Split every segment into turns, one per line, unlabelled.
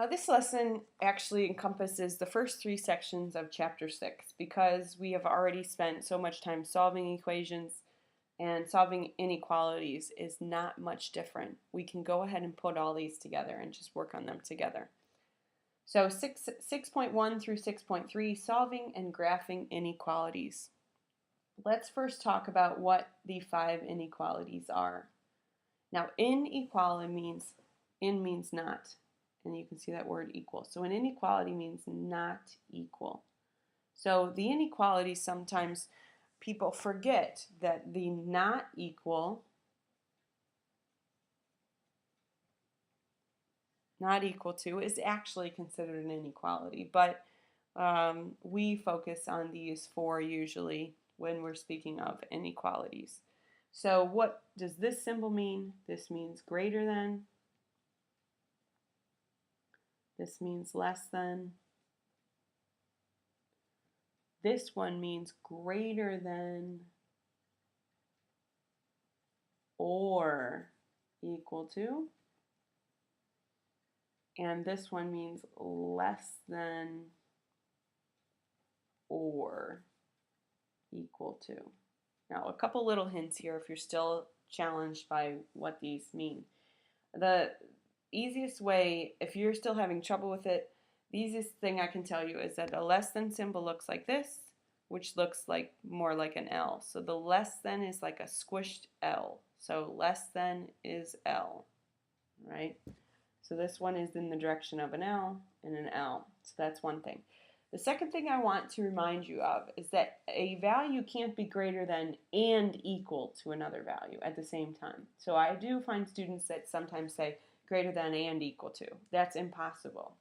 This lesson actually encompasses the first three sections of Chapter 6 because we have already spent so much time solving equations, and solving inequalities is not much different. We can go ahead and put all these together and just work on them together. So 6.1 through 6.3, solving and graphing inequalities. Let's first talk about what the 5 inequalities are. Now, inequality means not, and you can see that word equal. So an inequality means not equal. So the inequalities, sometimes people forget that the not equal to is actually considered an inequality, but we focus on these 4 usually when we're speaking of inequalities. So what does this symbol mean? This means greater than. This means less than. This one means greater than or equal to. And this one means less than or equal to. Now, a couple little hints here if you're still challenged by what these mean. The easiest way, if you're still having trouble with it, the easiest thing I can tell you is that a less than symbol looks like this, which looks like more like an L. So the less than is like a squished L. So less than is L, right? So this one is in the direction of an L and an L. So that's one thing. The second thing I want to remind you of is that a value can't be greater than and equal to another value at the same time. So I do find students that sometimes say greater than and equal to. That's impossible.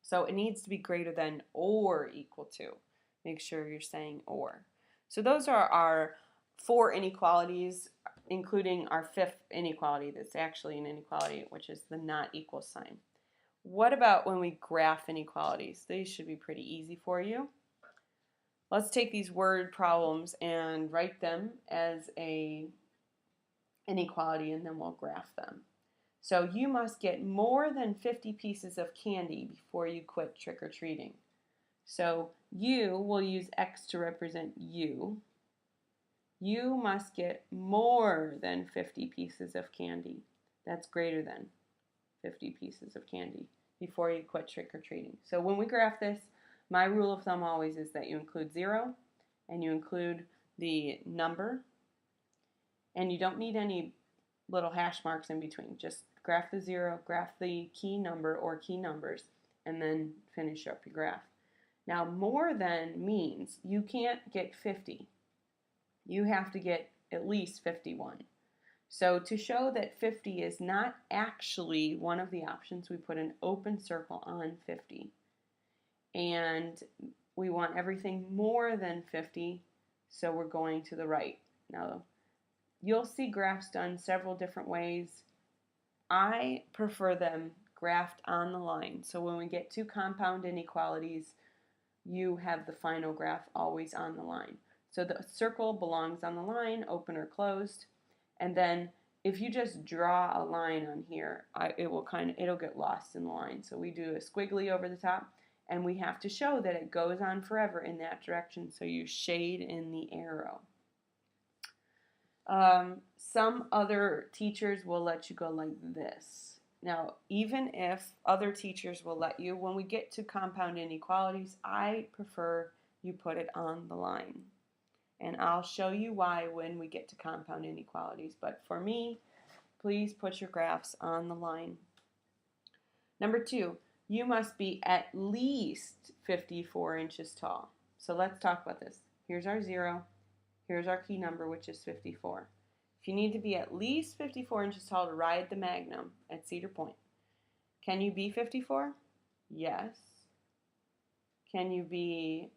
So it needs to be greater than or equal to. Make sure you're saying or. So those are our 4 inequalities, including our 5th inequality that's actually an inequality, which is the not equal sign. What about when we graph inequalities? These should be pretty easy for you. Let's take these word problems and write them as a inequality, and then we'll graph them. So you must get more than 50 pieces of candy before you quit trick-or-treating. So you will use X to represent you. You must get more than 50 pieces of candy. That's greater than 50 pieces of candy before you quit trick-or-treating. So when we graph this, my rule of thumb always is that you include 0 and you include the number, and you don't need any little hash marks in between. Just graph the 0, graph the key number or key numbers, and then finish up your graph. Now, more than means you can't get 50. You have to get at least 51. So to show that 50 is not actually one of the options, we put an open circle on 50. And we want everything more than 50, so we're going to the right. Now, you'll see graphs done several different ways. I prefer them graphed on the line. So when we get to compound inequalities, you have the final graph always on the line. So the circle belongs on the line, open or closed. And then if you just draw a line on here, it'll get lost in the line. So we do a squiggly over the top, and we have to show that it goes on forever in that direction. So you shade in the arrow. Some other teachers will let you go like this. Now, even if other teachers will let you, when we get to compound inequalities, I prefer you put it on the line. And I'll show you why when we get to compound inequalities. But for me, please put your graphs on the line. Number 2, you must be at least 54 inches tall. So let's talk about this. Here's our 0. Here's our key number, which is 54. If you need to be at least 54 inches tall to ride the Magnum at Cedar Point, can you be 54? Yes. Can you be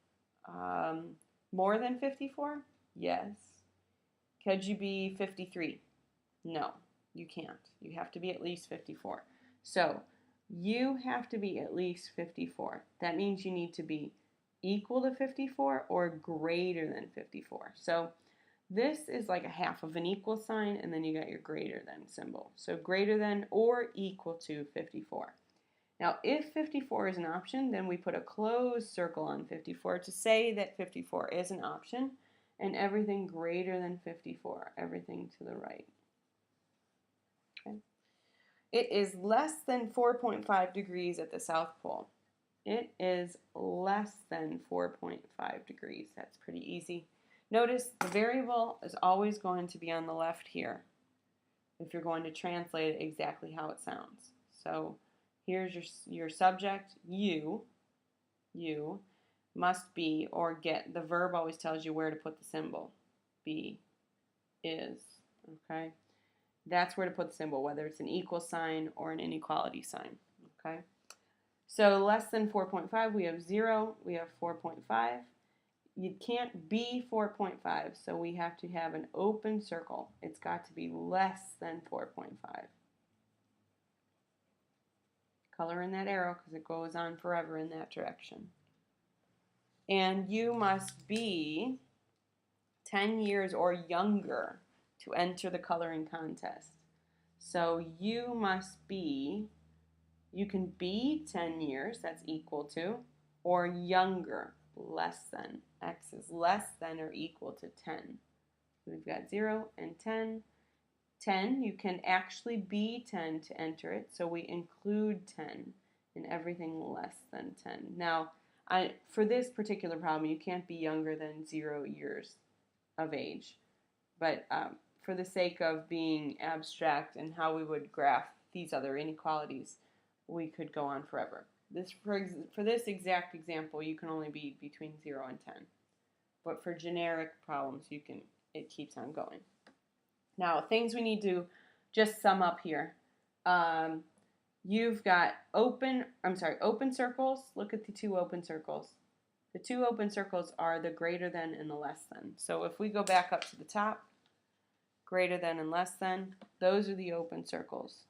more than 54? Yes. Could you be 53? No, you can't. You have to be at least 54. So you have to be at least 54. That means you need to be equal to 54 or greater than 54. So this is like a half of an equal sign, and then you got your greater than symbol. So greater than or equal to 54. Now, if 54 is an option, then we put a closed circle on 54 to say that 54 is an option, and everything greater than 54, everything to the right. Okay. It is less than 4.5 degrees at the South Pole. It is less than 4.5 degrees. That's pretty easy. Notice the variable is always going to be on the left here if you're going to translate it exactly how it sounds. So here's your subject, you must be, or get. The verb always tells you where to put the symbol. Be, is, okay? That's where to put the symbol, whether it's an equal sign or an inequality sign, okay? So less than 4.5, we have 0, we have 4.5. You can't be 4.5, so we have to have an open circle. It's got to be less than 4.5. Color in that arrow because it goes on forever in that direction. And you must be 10 years or younger to enter the coloring contest. So you must be, you can be 10 years, that's equal to, or younger, less than. X is less than or equal to 10. We've got 0 and 10. 10, you can actually be 10 to enter it, so we include 10 in everything less than 10. Now, for this particular problem, you can't be younger than 0 years of age, but for the sake of being abstract and how we would graph these other inequalities, we could go on forever. For this exact example, you can only be between 0 and 10, but for generic problems, it keeps on going. Now, things we need to just sum up here. You've got open circles. Look at the two open circles. The two open circles are the greater than and the less than. So if we go back up to the top, greater than and less than, those are the open circles.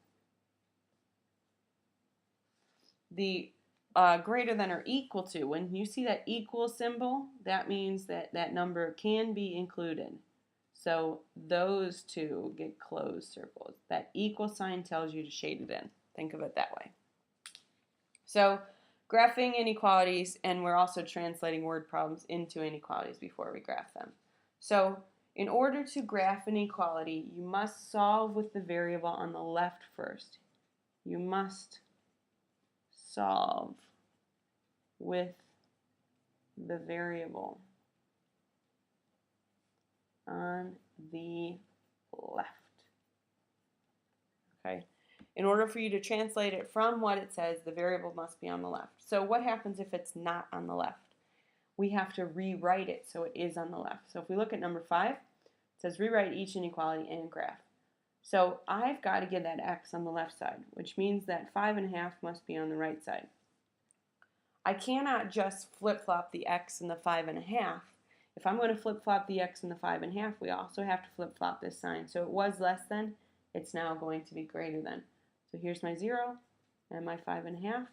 The greater than or equal to, when you see that equal symbol, that means that that number can be included. So those two get closed circles. That equal sign tells you to shade it in. Think of it that way. So graphing inequalities, and we're also translating word problems into inequalities before we graph them. So in order to graph an inequality, you must solve with the variable on the left first. You must solve with the variable on the left. Okay. In order for you to translate it from what it says, the variable must be on the left. So what happens if it's not on the left? We have to rewrite it so it is on the left. So if we look at number 5, it says rewrite each inequality and graph. So I've got to get that x on the left side, which means that 5.5 must be on the right side. I cannot just flip-flop the x and the 5.5. If I'm going to flip-flop the x and the 5.5, we also have to flip-flop this sign. So it was less than, it's now going to be greater than. So here's my 0 and my 5.5.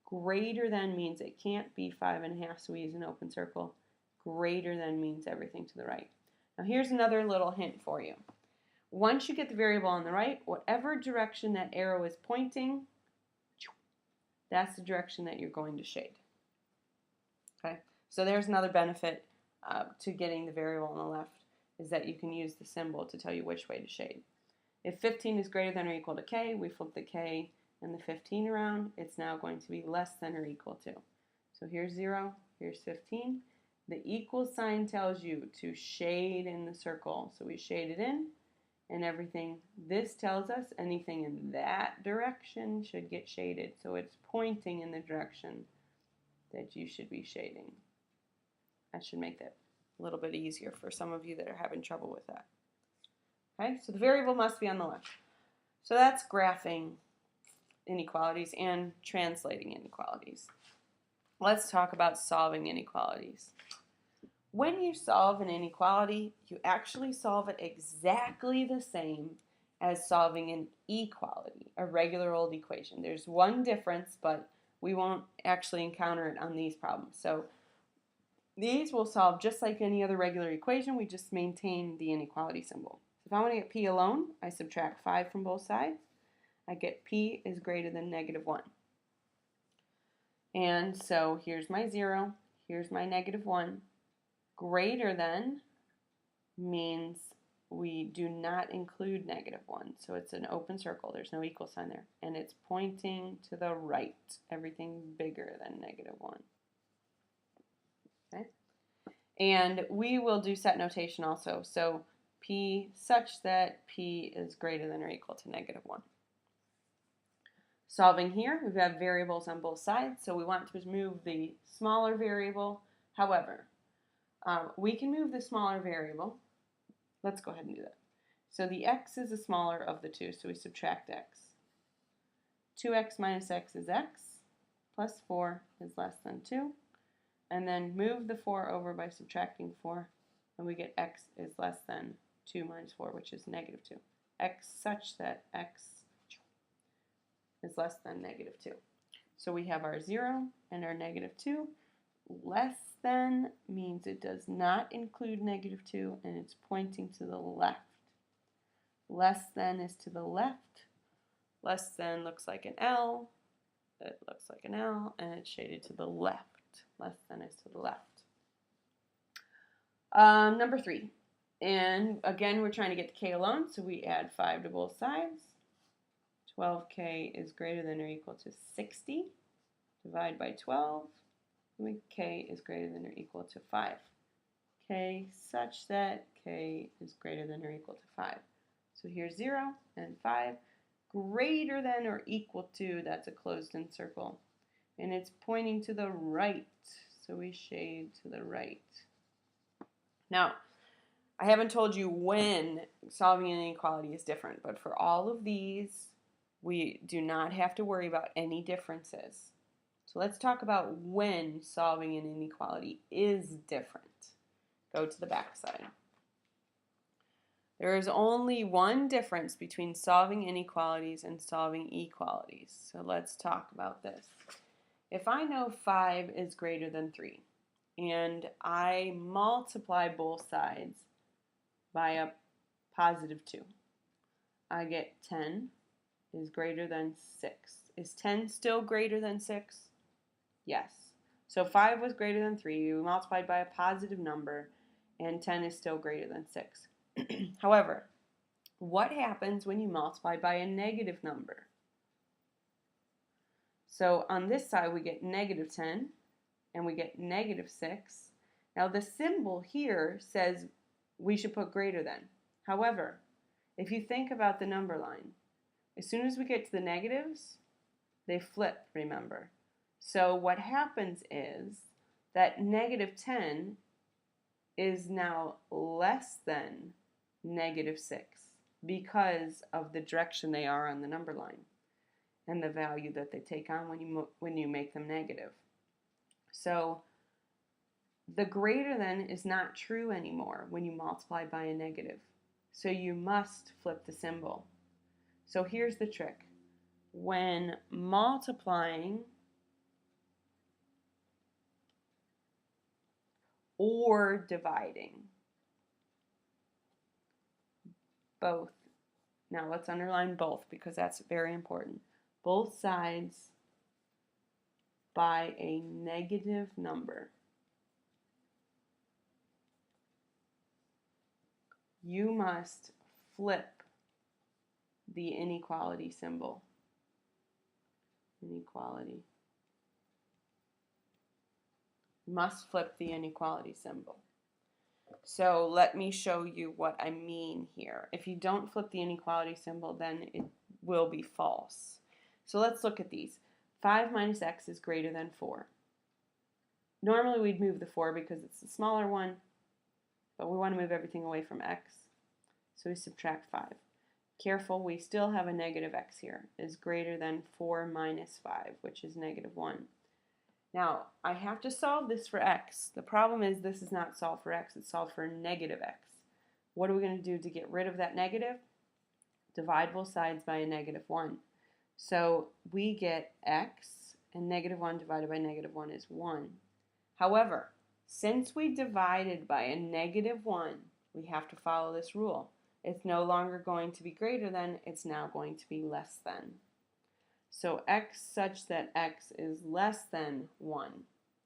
Greater than means it can't be 5.5, so we use an open circle. Greater than means everything to the right. Now here's another little hint for you. Once you get the variable on the right, whatever direction that arrow is pointing, that's the direction that you're going to shade. Okay, so there's another benefit to getting the variable on the left, is that you can use the symbol to tell you which way to shade. If 15 is greater than or equal to k, we flip the k and the 15 around. It's now going to be less than or equal to. So here's 0, here's 15. The equal sign tells you to shade in the circle. So we shade it in, and everything. This tells us anything in that direction should get shaded. So it's pointing in the direction that you should be shading. That should make that a little bit easier for some of you that are having trouble with that. Okay, so the variable must be on the left. So that's graphing inequalities and translating inequalities. Let's talk about solving inequalities. When you solve an inequality, you actually solve it exactly the same as solving an equality, a regular old equation. There's one difference, but we won't actually encounter it on these problems. So these will solve just like any other regular equation. We just maintain the inequality symbol. If I want to get p alone, I subtract 5 from both sides. I get p is greater than -1. And so here's my 0, here's my -1. Greater than means we do not include -1. So it's an open circle. There's no equal sign there. And it's pointing to the right. Everything bigger than -1. Okay? And we will do set notation also. So P such that P is greater than or equal to -1. Solving here, we have variables on both sides, so we want to move the smaller variable. However, we can move the smaller variable. Let's go ahead and do that. So the x is the smaller of the two, so we subtract x. 2x minus x is x, plus 4 is less than 2. And then move the 4 over by subtracting 4, and we get x is less than 2 minus 4, which is -2. X such that x is less than -2. So we have our 0 and our -2. Less than means it does not include -2, and it's pointing to the left. Less than is to the left. Less than looks like an L. It looks like an L, and it's shaded to the left. Less than is to the left. Number 3. And again, we're trying to get the k alone, so we add 5 to both sides. 12k is greater than or equal to 60. Divide by 12. K is greater than or equal to 5. K such that k is greater than or equal to 5. So here's 0 and 5. Greater than or equal to, that's a closed-in circle. And it's pointing to the right. So we shade to the right. Now, I haven't told you when solving an inequality is different, but for all of these, we do not have to worry about any differences. So let's talk about when solving an inequality is different. Go to the back side. There is only one difference between solving inequalities and solving equalities. So let's talk about this. If I know 5 is greater than 3, and I multiply both sides by a +2, I get 10 is greater than 6. Is 10 still greater than 6? Yes. So 5 was greater than 3. We multiplied by a positive number, and 10 is still greater than 6. However, what happens when you multiply by a negative number? So on this side, we get -10, and we get -6. Now the symbol here says we should put greater than. However, if you think about the number line, as soon as we get to the negatives, they flip, remember. So what happens is that -10 is now less than -6 because of the direction they are on the number line and the value that they take on when you make them negative. So the greater than is not true anymore when you multiply by a negative. So you must flip the symbol. So here's the trick. When multiplying or dividing, both. Now let's underline both because that's very important. Both sides by a negative number. You must flip the inequality symbol. Inequality. Must flip the inequality symbol. So let me show you what I mean here. If you don't flip the inequality symbol, then it will be false. So let's look at these. 5 minus x is greater than 4. Normally we'd move the 4 because it's the smaller one, but we want to move everything away from x. So we subtract 5. Careful, we still have a negative x here. Is greater than 4 minus 5, which is -1. Now, I have to solve this for x. The problem is this is not solved for x, it's solved for negative x. What are we going to do to get rid of that negative? Divide both sides by a -1. So we get x, and -1 divided by -1 is 1. However, since we divided by a -1, we have to follow this rule. It's no longer going to be greater than, it's now going to be less than. So x such that x is less than 1.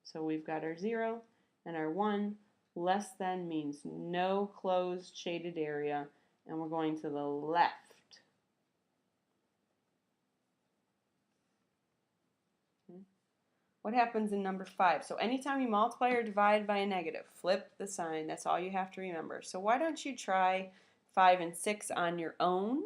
So we've got our 0 and our 1. Less than means no closed shaded area, and we're going to the left. What happens in number 5? So anytime you multiply or divide by a negative, flip the sign. That's all you have to remember. So why don't you try 5 and 6 on your own?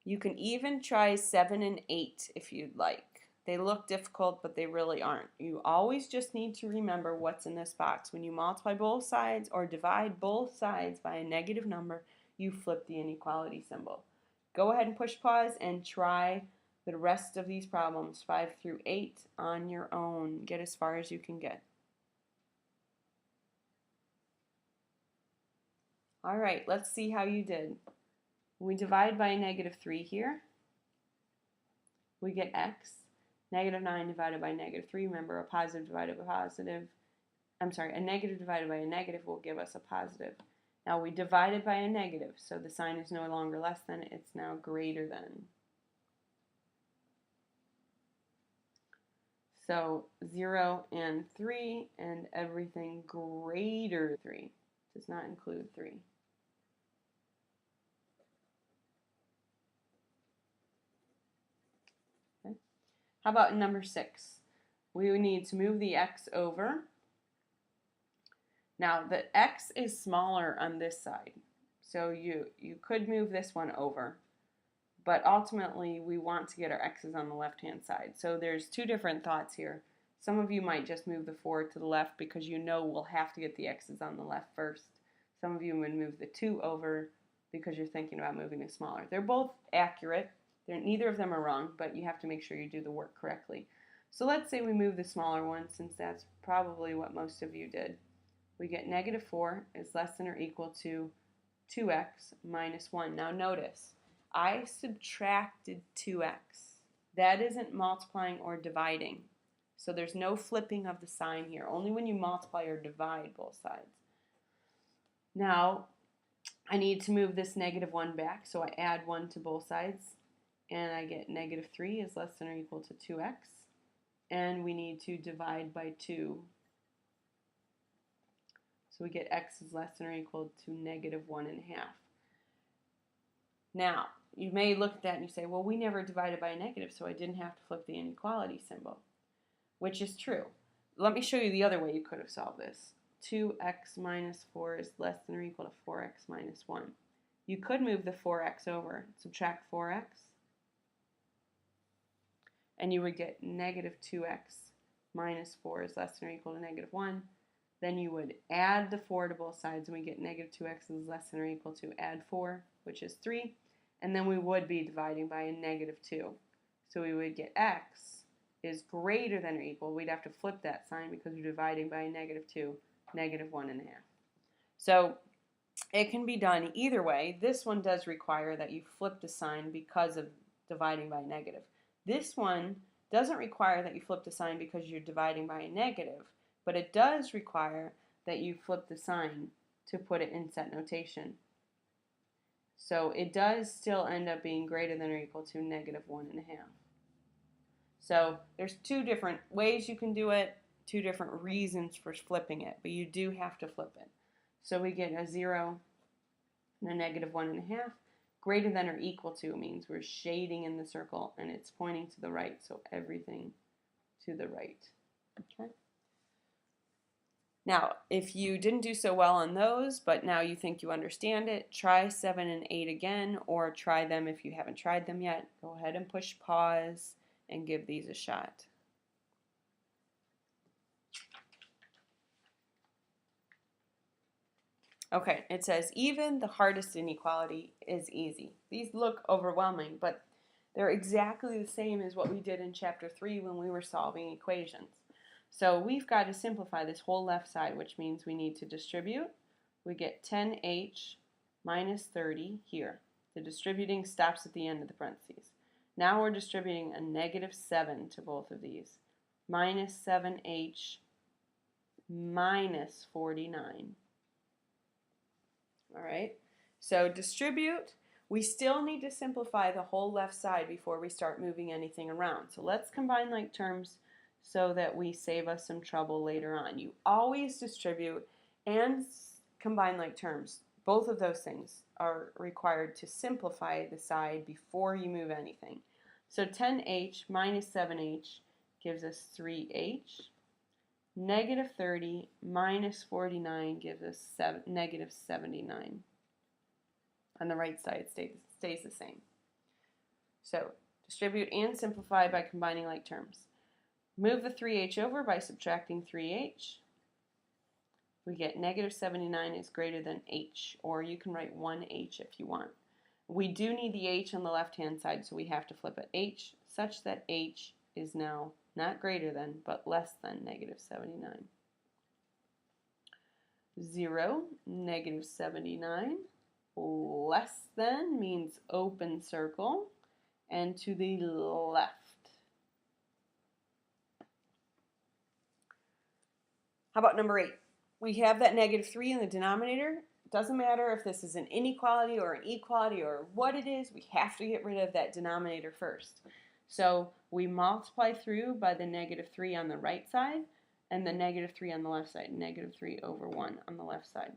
You can even try 7 and 8 if you'd like. They look difficult, but they really aren't. You always just need to remember what's in this box. When you multiply both sides or divide both sides by a negative number, you flip the inequality symbol. Go ahead and push pause and try the rest of these problems, 5 through 8, on your own. Get as far as you can get. All right, let's see how you did. We divide by a negative 3 here. We get x. Negative 9 divided by negative 3. Remember, a positive divided by positive. A negative divided by a negative will give us a positive. Now we divided by a negative, so the sign is no longer less than, it's now greater than. So 0 and 3 and everything greater than 3 does not include 3. Okay. How about in number 6? We need to move the x over. Now the x is smaller on this side, so you could move this one over. But ultimately, we want to get our x's on the left-hand side. So there's two different thoughts here. Some of you might just move the 4 to the left because you know we'll have to get the x's on the left first. Some of you would move the 2 over because you're thinking about moving it smaller. They're both accurate. Neither of them are wrong, but you have to make sure you do the work correctly. So let's say we move the smaller one, since that's probably what most of you did. We get negative 4 is less than or equal to 2x minus 1. Now notice, I subtracted 2x. That isn't multiplying or dividing. So there's no flipping of the sign here. Only when you multiply or divide both sides. Now, I need to move this negative 1 back, so I add 1 to both sides. And I get negative 3 is less than or equal to 2x. And we need to divide by 2. So we get x is less than or equal to negative 1.5. Now, you may look at that and you say, well, we never divided by a negative, so I didn't have to flip the inequality symbol, which is true. Let me show you the other way you could have solved this. 2x minus 4 is less than or equal to 4x minus 1. You could move the 4x over, subtract 4x, and you would get negative 2x minus 4 is less than or equal to negative 1. Then you would add the 4 to both sides, and we get negative 2x is less than or equal to add 4, which is 3. And then we would be dividing by a negative 2. So we would get x is greater than or equal. We'd have to flip that sign because we're dividing by a negative 2, negative 1.5. So it can be done either way. This one does require that you flip the sign because of dividing by a negative. This one doesn't require that you flip the sign because you're dividing by a negative, but it does require that you flip the sign to put it in set notation. So it does still end up being greater than or equal to negative 1.5. So there's two different ways you can do it, two different reasons for flipping it, but you do have to flip it. So we get a 0 and a negative 1.5. Greater than or equal to means we're shading in the circle and it's pointing to the right, so everything to the right. Okay. Now, if you didn't do so well on those, but now you think you understand it, try 7 and 8 again, or try them if you haven't tried them yet. Go ahead and push pause and give these a shot. Okay, it says even the hardest inequality is easy. These look overwhelming, but they're exactly the same as what we did in chapter 3 when we were solving equations. So we've got to simplify this whole left side, which means we need to distribute. We get 10h minus 30 here. The distributing stops at the end of the parentheses. Now we're distributing a negative 7 to both of these. Minus 7h minus 49. All right, so distribute. We still need to simplify the whole left side before we start moving anything around. So let's combine like terms so that we save us some trouble later on. You always distribute and combine like terms. Both of those things are required to simplify the side before you move anything. So 10h minus 7h gives us 3h. Negative 30 minus 49 gives us negative 79. On the right side, it stays the same. So distribute and simplify by combining like terms. Move the 3h over by subtracting 3h. We get negative 79 is greater than h, or you can write 1h if you want. We do need the h on the left-hand side, so we have to flip it h such that h is now not greater than, but less than negative 79. 0, negative 79, less than means open circle, and to the left. How about number 8? We have that negative 3 in the denominator. It doesn't matter if this is an inequality or an equality or what it is, we have to get rid of that denominator first. So we multiply through by the negative 3 on the right side and the negative 3 on the left side. Negative 3 over 1 on the left side.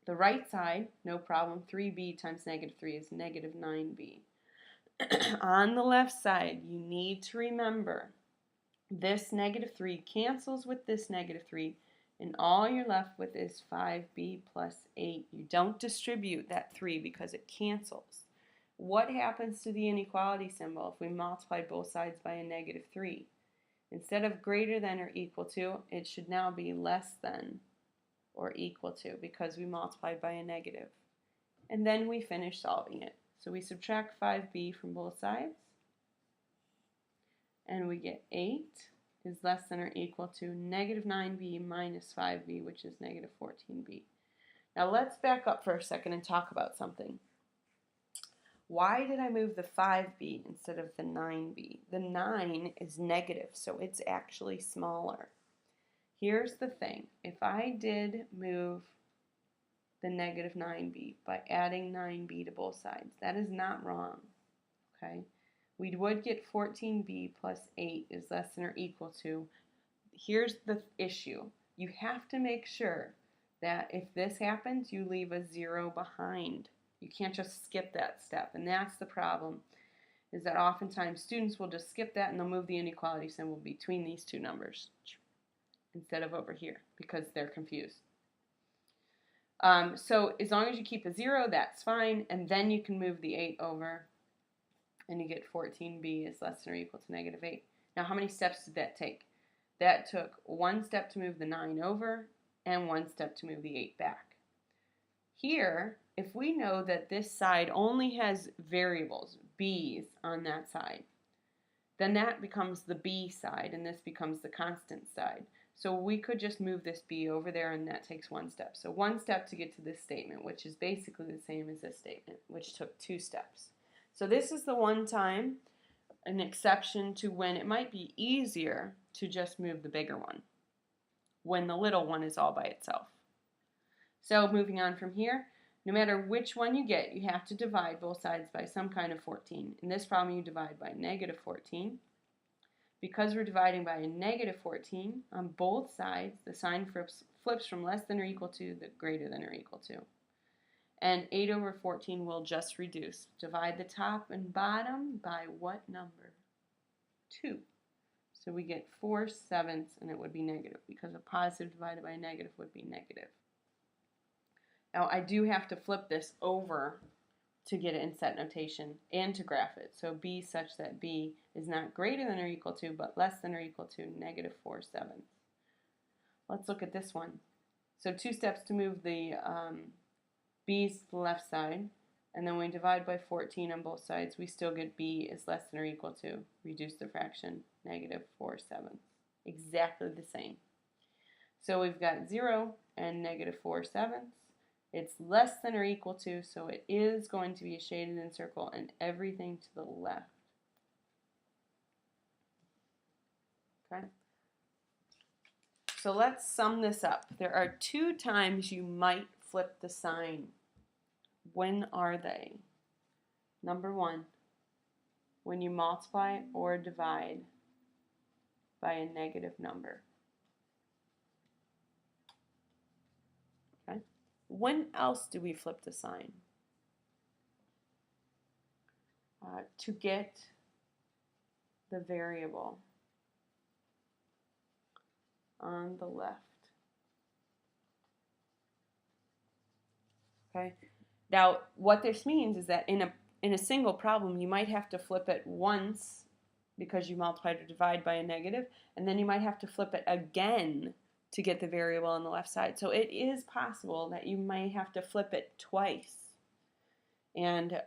The right side, no problem, 3b times negative 3 is negative 9b. On the left side, you need to remember this negative 3 cancels with this negative 3, and all you're left with is 5b plus 8. You don't distribute that 3 because it cancels. What happens to the inequality symbol if we multiply both sides by a negative 3? Instead of greater than or equal to, it should now be less than or equal to because we multiplied by a negative. And then we finish solving it. So we subtract 5b from both sides, and we get 8 is less than or equal to negative 9b minus 5b, which is negative 14b. Now let's back up for a second and talk about something. Why did I move the 5b instead of the 9b? The 9 is negative, so it's actually smaller. Here's the thing. If I did move the negative 9b by adding 9b to both sides, that is not wrong. Okay? We would get 14b plus 8 is less than or equal to. Here's the issue. You have to make sure that if this happens, you leave a 0 behind. You can't just skip that step, and that's the problem, is that oftentimes students will just skip that and they'll move the inequality symbol between these two numbers instead of over here because they're confused. So as long as you keep a 0, that's fine, and then you can move the 8 over, and you get 14b is less than or equal to negative 8. Now, how many steps did that take? That took 1 step to move the 9 over and 1 step to move the 8 back. Here, if we know that this side only has variables, b's, on that side, then that becomes the b side, and this becomes the constant side. So we could just move this b over there, and that takes 1 step. So 1 step to get to this statement, which is basically the same as this statement, which took 2 steps. So this is the one time, an exception to when it might be easier to just move the bigger one, when the little one is all by itself. So moving on from here, no matter which one you get, you have to divide both sides by some kind of 14. In this problem, you divide by negative 14. Because we're dividing by a negative 14, on both sides, the sign flips from less than or equal to the greater than or equal to. And 8 over 14 will just reduce. Divide the top and bottom by what number? 2. So we get 4/7, and it would be negative, because a positive divided by a negative would be negative. Now I do have to flip this over to get it in set notation and to graph it. So b such that b is not greater than or equal to, but less than or equal to negative 4/7. Let's look at this one. So 2 steps to move the b's to the left side, and then we divide by 14 on both sides. We still get b is less than or equal to, reduce the fraction, negative 4/7. Exactly the same. So we've got 0 and negative 4/7. It's less than or equal to, so it is going to be a shaded in circle, and everything to the left. Okay? So let's sum this up. There are 2 times you might flip the sign. When are they? Number one, when you multiply or divide by a negative number. Okay? When else do we flip the sign? To get the variable on the left. Okay? Now, what this means is that in a single problem, you might have to flip it once because you multiplied or divide by a negative, and then you might have to flip it again to get the variable on the left side. So it is possible that you might have to flip it twice. And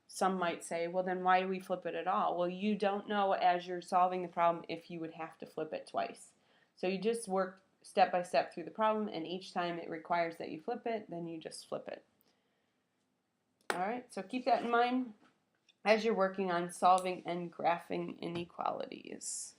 some might say, well, then why do we flip it at all? Well, you don't know as you're solving the problem if you would have to flip it twice. So you just work step by step through the problem, and each time it requires that you flip it, then you just flip it. All right, so keep that in mind as you're working on solving and graphing inequalities.